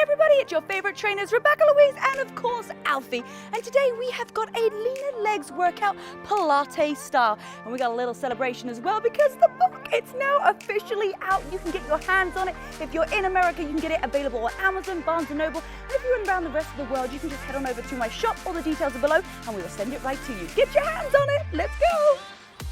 everybody, it's your favorite trainers, Rebecca-Louise and of course Alfie. And today we have got a leaner legs workout, Pilates style. And we got a little celebration as well because the book, it's now officially out. You can get your hands on it. If you're in America, you can get it available on Amazon, Barnes & Noble. And if you're around the rest of the world, you can just head on over to my shop. All the details are below and we will send it right to you. Get your hands on it. Let's go.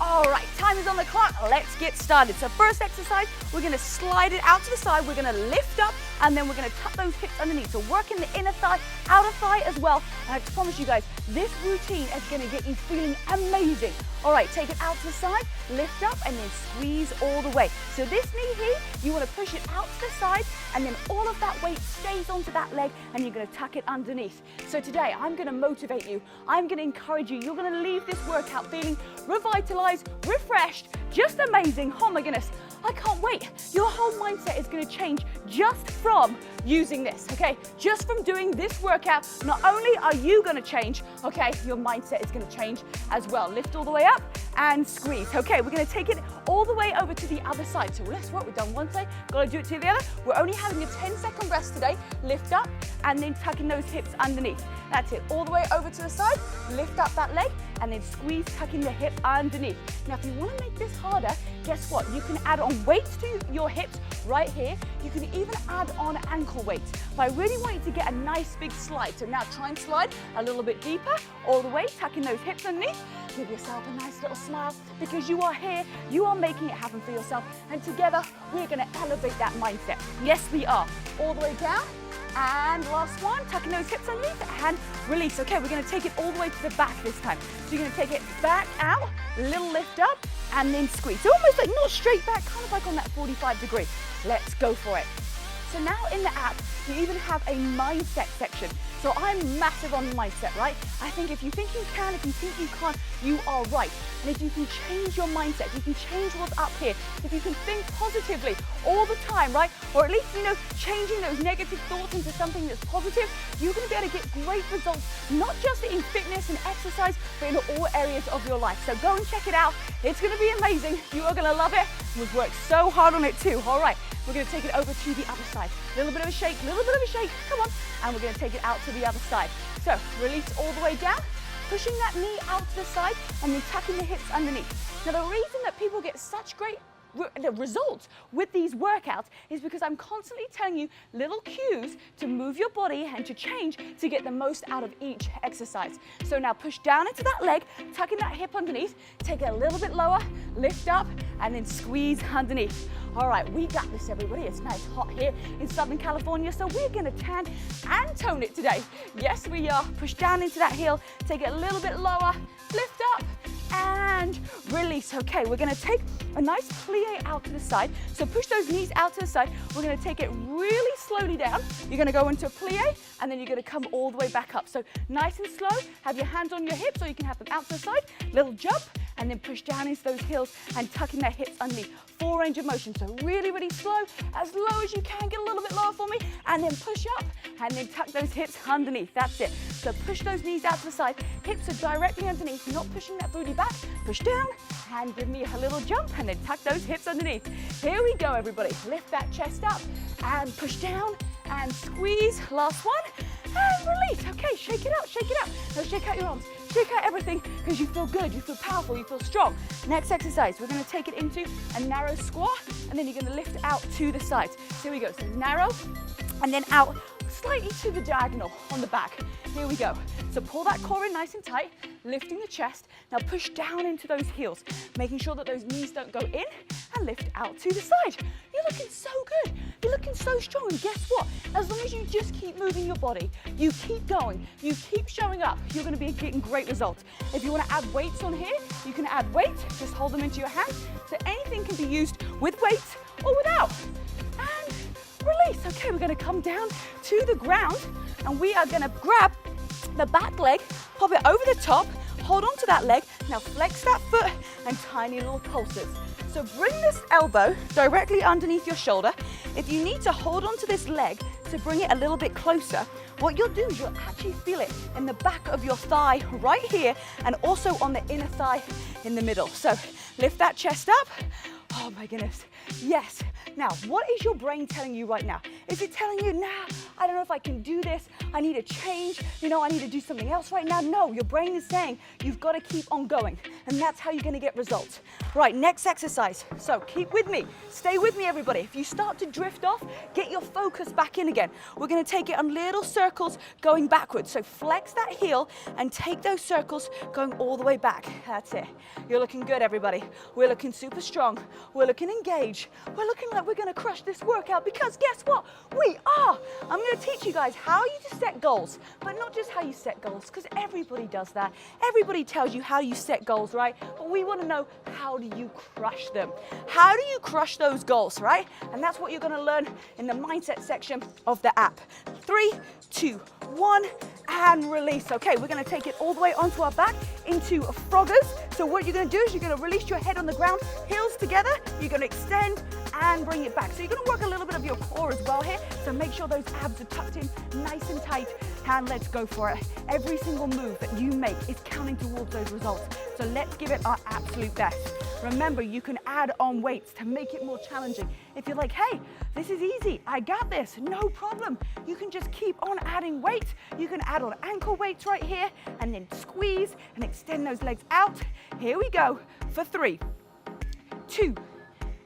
All right, time is on the clock. Let's get started. So first exercise, we're gonna slide it out to the side. We're gonna lift up and then we're gonna tuck those hips underneath. So working the inner thigh, outer thigh as well. And I promise you guys, this routine is gonna get you feeling amazing. All right, take it out to the side, lift up and then squeeze all the way. So this knee here, you wanna push it out to the side and then all of that weight stays onto that leg and you're gonna tuck it underneath. So today, I'm gonna motivate you. I'm gonna encourage you. You're gonna leave this workout feeling revitalized, refreshed, just amazing. Oh my goodness, I can't wait. Your whole mindset is gonna change just from using this, okay? Just from doing this workout, not only are you gonna change, okay, your mindset is gonna change as well. Lift all the way up and squeeze. Okay, we're gonna take it all the way over to the other side. So let's work, we've done one side, gotta do it to the other. We're only having a 10-second rest today. Lift up and then tucking those hips underneath. That's it, all the way over to the side, lift up that leg and then squeeze, tucking the hip underneath. Now, if you wanna make this harder, guess what? You can add on weights to your hips right here. You can even add on ankle weights. But I really want you to get a nice big slide. So now try and slide a little bit deeper, all the way, tucking those hips underneath. Give yourself a nice little smile because you are here, you are making it happen for yourself. And together, we're gonna elevate that mindset. Yes, we are. All the way down. And last one, tucking those hips underneath and release. Okay, we're gonna take it all the way to the back this time. So you're gonna take it back out, little lift up, and then squeeze. So almost like not straight back, kind of like on that 45 degree. Let's go for it. So now in the app, you even have a mindset section. So I'm massive on mindset, right? I think if you think you can, if you think you can't, you are right. And if you can change your mindset, if you can change what's up here, if you can think positively all the time, right? Or at least, changing those negative thoughts into something that's positive, you're gonna be able to get great results, not just in fitness and exercise, but in all areas of your life. So go and check it out. It's gonna be amazing. You are gonna love it. We've worked so hard on it too. All right, we're gonna take it over to the other side. A little bit of a shake, come on. And we're gonna take it out to the other side. So release all the way down, pushing that knee out to the side and then tucking the hips underneath. Now the reason that people get such great results with these workouts is because I'm constantly telling you little cues to move your body and to change to get the most out of each exercise. So now push down into that leg, tucking that hip underneath, take it a little bit lower, lift up, and then squeeze underneath. All right, we got this, everybody. It's nice hot here in Southern California, so we're gonna tan and tone it today. Yes, we are. Push down into that heel, take it a little bit lower, lift up, and release. Okay, we're gonna take a nice plie out to the side. So push those knees out to the side. We're gonna take it really slowly down. You're gonna go into a plie and then you're gonna come all the way back up. So nice and slow, have your hands on your hips or you can have them out to the side. Little jump and then push down into those heels and tucking their hips underneath. Full range of motion. So really, really slow, as low as you can. Get a little bit lower for me and then push up and then tuck those hips underneath. That's it. So push those knees out to the side. Hips are directly underneath. You're not pushing that booty back. Push down and give me a little jump and then tuck those hips underneath. Here we go, everybody. Lift that chest up and push down and squeeze. Last one and release. Okay, shake it out, shake it out. Now shake out your arms, shake out everything because you feel good, you feel powerful, you feel strong. Next exercise, we're gonna take it into a narrow squat and then you're gonna lift out to the sides. So here we go, so narrow and then out slightly to the diagonal on the back. Here we go. So pull that core in nice and tight, lifting the chest. Now push down into those heels, making sure that those knees don't go in and lift out to the side. You're looking so good. You're looking so strong. And guess what? As long as you just keep moving your body, you keep going, you keep showing up, you're gonna be getting great results. If you wanna add weights on here, you can add weights, just hold them into your hand. So anything can be used with weights or without. And release. Okay, we're gonna come down to the ground and we are gonna grab the back leg, pop it over the top, hold on to that leg. Now flex that foot and tiny little pulses. So bring this elbow directly underneath your shoulder. If you need to hold on to this leg to bring it a little bit closer, what you'll do is you'll actually feel it in the back of your thigh right here and also on the inner thigh in the middle. So lift that chest up. Oh my goodness, yes. Now, what is your brain telling you right now? Is it telling you, nah, I don't know if I can do this. I need a change. You know, I need to do something else right now. No, your brain is saying you've got to keep on going. And that's how you're going to get results. Right, next exercise. So keep with me. Stay with me, everybody. If you start to drift off, get your focus back in again. We're going to take it on little circles going backwards. So flex that heel and take those circles going all the way back. That's it. You're looking good, everybody. We're looking super strong. We're looking engaged. We're looking like we're going to crush this workout because guess what? We are. I'm going to teach you guys how you to set goals, but not just how you set goals, because everybody does that. Everybody tells you how you set goals, right? But we want to know, how do you crush them? How do you crush those goals, right? And that's what you're going to learn in the mindset section of the app. 3, 2, 1, and release. Okay, we're going to take it all the way onto our back into froggers. So what you're going to do is you're going to release your head on the ground, heels together. You're going to extend and bring it back. So you're going to work a little bit of your core as well here. So make sure those abs are tucked in nice and tight. And let's go for it. Every single move that you make is counting towards those results. So let's give it our absolute best. Remember, you can add on weights to make it more challenging. If you're like, hey, this is easy, I got this, no problem. You can just keep on adding weight. You can add on ankle weights right here and then squeeze and extend those legs out. Here we go for 3, 2,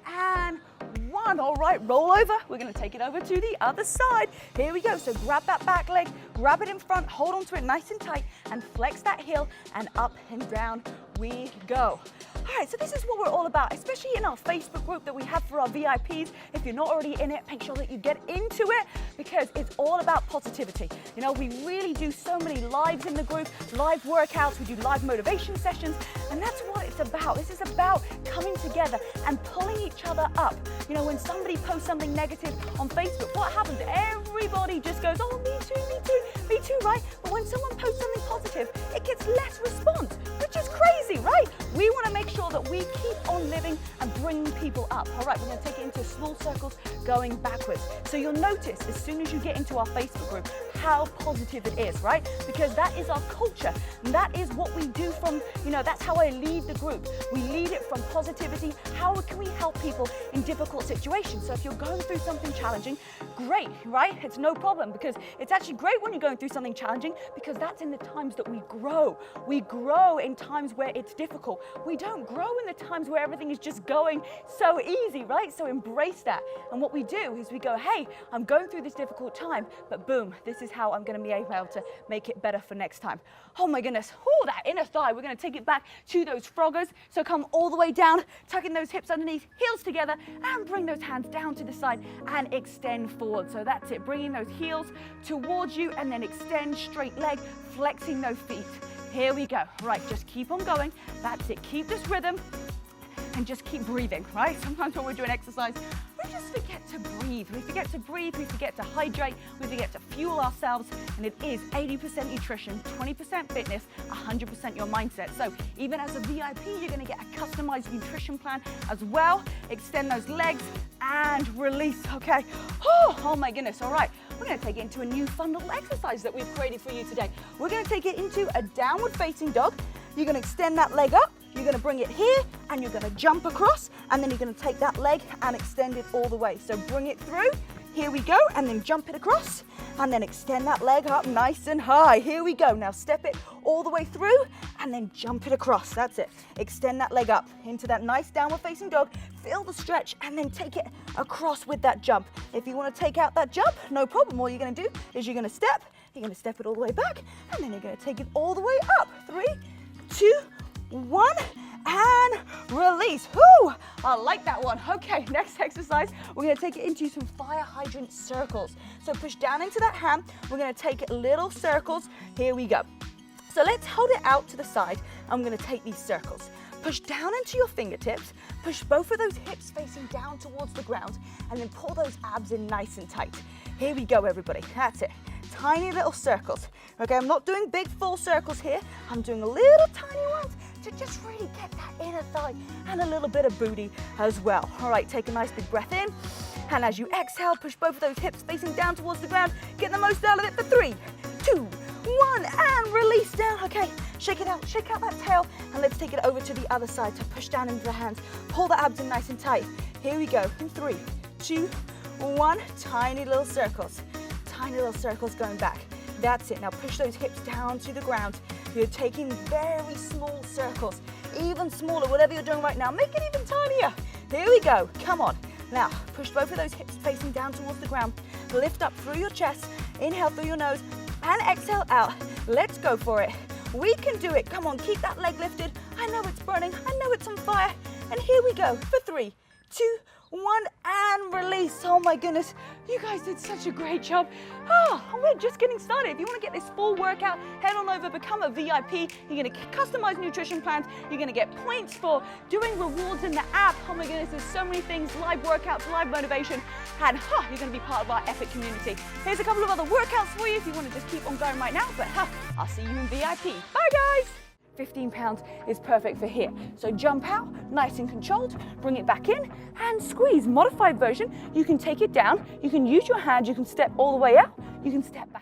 and 1. All right, roll over. We're going to take it over to the other side. Here we go. So grab that back leg, grab it in front, hold on to it nice and tight, and flex that heel, and up and down we go. All right, so this is what we're all about, especially in our Facebook group that we have for our VIPs. If you're not already in it, make sure that you get into it because it's all about positivity. You know, we really do so many lives in the group, live workouts, we do live motivation sessions, and that's what it's about. This is about coming together and pulling each other up. You know, when somebody posts something negative on Facebook, what happens? Everybody just goes, oh, me too, me too, me too, right? But when someone posts something positive, it gets less response, which is crazy, right? We want to make sure that we keep on living and bringing people up. All right, we're going to take it into small circles going backwards. So you'll notice as soon as you get into our Facebook group how positive it is, right? Because that is our culture. And that is what we do from, you know, that's how I lead the group. We lead it from positivity. How can we help people in difficult situations? So if you're going through something challenging, great, right? It's no problem because it's actually great when you're going through something challenging because that's in the times that we grow. We grow in times where it's difficult. We don't grow in the times where everything is just going so easy, right? So embrace that. And what we do is we go, hey, I'm going through this difficult time, but boom, this is how I'm going to be able to make it better for next time. Oh my goodness, oh, that inner thigh. We're going to take it back to those froggers. So come all the way down, tucking those hips underneath, heels together, and bring those hands down to the side and extend forward. So that's it, bringing those heels towards you and then extend straight leg, flexing those feet. Here we go. Right, just keep on going. That's it, keep this rhythm and just keep breathing, right? Sometimes when we're doing exercise, we just forget to breathe. We forget to breathe, we forget to hydrate, we forget to fuel ourselves, and it is 80% nutrition, 20% fitness, 100% your mindset. So even as a VIP, you're gonna get a customized nutrition plan as well. Extend those legs and release, okay? Oh my goodness, all right. We're gonna take it into a new fun little exercise that we've created for you today. We're gonna take it into a downward facing dog. You're gonna extend that leg up. You're going to bring it here and you're going to jump across and then you're going to take that leg and extend it all the way. So bring it through. Here we go, and then jump it across and then extend that leg up nice and high. Here we go. Now step it all the way through and then jump it across. That's it. Extend that leg up into that nice downward facing dog. Feel the stretch and then take it across with that jump. If you want to take out that jump, no problem. All you're going to do is you're going to step it all the way back and then you're going to take it all the way up. 3, 2, 1, and release. Whoo! I like that one. Okay, next exercise, we're gonna take it into some fire hydrant circles. So push down into that hand. We're gonna take it little circles. Here we go. So let's hold it out to the side. I'm gonna take these circles. Push down into your fingertips. Push both of those hips facing down towards the ground and then pull those abs in nice and tight. Here we go, everybody. That's it. Tiny little circles. Okay, I'm not doing big full circles here. I'm doing little tiny ones to just really get that inner thigh and a little bit of booty as well. All right, take a nice big breath in. And as you exhale, push both of those hips facing down towards the ground. Get the most out of it for 3, 2, 1, and release down. Okay, shake it out, shake out that tail, and let's take it over to the other side. So push down into the hands, pull the abs in nice and tight. Here we go, in 3, 2, 1, tiny little circles. tiny little circles going back. That's it. Now push those hips down to the ground. You're taking very small circles, even smaller, whatever you're doing right now. Make it even tinier. Here we go. Come on. Now push both of those hips facing down towards the ground. Lift up through your chest. Inhale through your nose and exhale out. Let's go for it. We can do it. Come on, keep that leg lifted. I know it's burning. I know it's on fire. And here we go for 3, 2, 1, and release. Oh my goodness, you guys did such a great job. Oh, we're just getting started. If you want to get this full workout, head on over, become a VIP. You're going to customize nutrition plans. You're going to get points for doing rewards in the app. Oh my goodness, there's so many things, live workouts, live motivation, and you're going to be part of our epic community. Here's a couple of other workouts for you if you want to just keep on going right now, but I'll see you in VIP. Bye guys. 15 pounds is perfect for here. So jump out, nice and controlled, bring it back in and squeeze. Modified version, you can take it down, you can use your hand, you can step all the way out, you can step back.